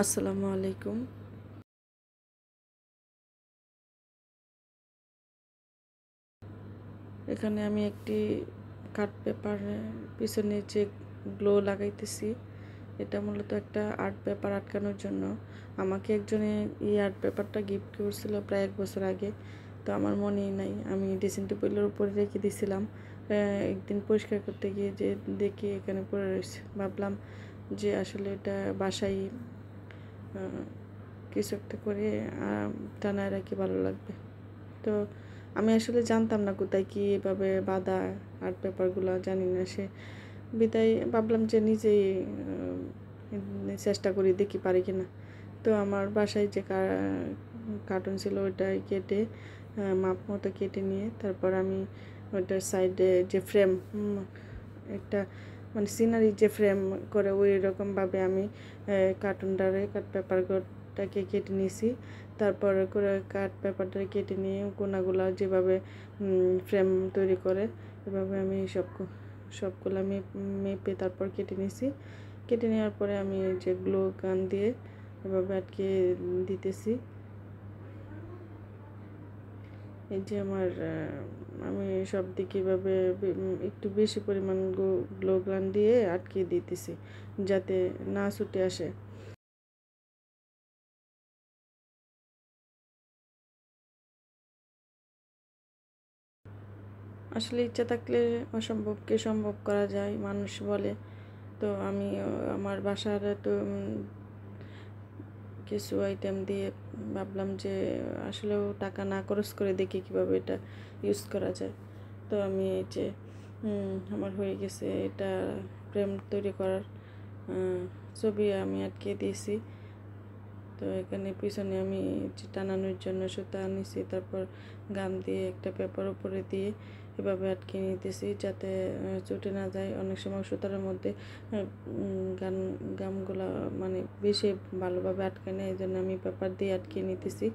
আসসালামু আলাইকুম। এখানে আমি একটি কাঠ পেপারের পিছনে যে গ্লো লাগাইতেছি, এটা মূলত একটা আর্ট পেপার আটকানোর জন্য। আমাকে একজনে এই আর্ট পেপারটা গিফট করছিল প্রায় 1 বছর আগে। তো আমার মনেই নাই, আমি ড্রেসিং টেবিলের উপরে রেখে দিয়েছিলাম। একদিন পরিষ্কার করতে গিয়ে যে দেখি এখানে পড়ে রয়েছে, ভাবলাম যে আসলে এটা বাসায় কিছু একটা করে টানায় রাখি, ভালো লাগবে। তো আমি আসলে জানতাম না কোথায় কি এভাবে বাঁধা, আর্ট পেপারগুলো জানি না, সে বিদায় ভাবলাম যে নিজেই চেষ্টা করি, দেখি পারি কিনা। তো আমার বাসায় যে কার্টুন ছিল ওইটাই কেটে মাপ মতো কেটে নিয়ে তারপর আমি ওইটার সাইডে যে ফ্রেম, একটা মানে সিনারি যে ফ্রেম করে ওই রকমভাবে আমি কার্ট পেপারটাকে কেটে নিয়েছি। তারপর করে কাঠ পেপারটা কেটে নিয়ে কোনাগুলা যেভাবে ফ্রেম তৈরি করে এভাবে আমি সবগুলো আমি মেপে তারপর কেটে নিয়েছি। কেটে নেওয়ার পরে আমি যে গ্লো গান দিয়ে এভাবে আটকে দিতেছি। এই যে আমি সব দিকে এভাবে একটু বেশি পরিমাণ গ্লো গান দিয়ে আটকে দিতেছি যাতে না ছুটে আসে। আসলে ইচ্ছা থাকলে অসম্ভবকে সম্ভব করা যায়, মানুষ বলে। তো আমি আমার বাসার তো কিছু আইটেম দিয়ে ভাবলাম যে আসলেও টাকা না খরচ করে দেখি কীভাবে এটা ইউজ করা যায়। তো আমি এই যে আমার হয়ে গেছে এটা ফ্রেম তৈরি করার ছবি আমি আটকে দিয়েছি। তো এখানে পিছনে আমি টানানোর জন্য সুতা নিছি, তারপর গাম দিয়ে একটা পেপার উপরে দিয়ে এভাবে আটকে নিতেছি যাতে চটে না যায়। অনেক সময় সুতার মধ্যে গামগুলা মানে বেশি ভালোভাবে আটকে নেয়, এই জন্য আমি পেপার দিয়ে আটকে নিতেছি।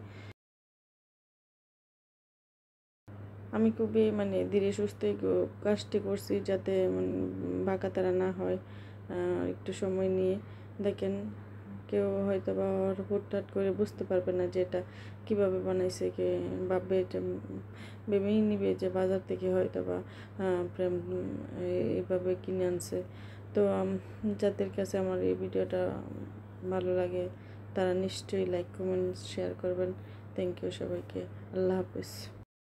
আমি খুবই মানে ধীরে সুস্থে কাজটি করছি যাতে বাঁকাতারা না হয়। একটু সময় নিয়ে দেখেন, কেউ হয়তো বা হুটহাট করে বুঝতে পারবে না যে এটা কীভাবে বানাইছে, কে ভাববে এটা ভেবেই নিবে যে বাজার থেকে হয়তো বা প্রেম এইভাবে কিনে আনছে। তো যাদের কাছে আমার এই ভিডিওটা ভালো লাগে তারা নিশ্চয়ই লাইক কমেন্ট শেয়ার করবেন। থ্যাংক ইউ সবাইকে। আল্লাহ হাফিজ।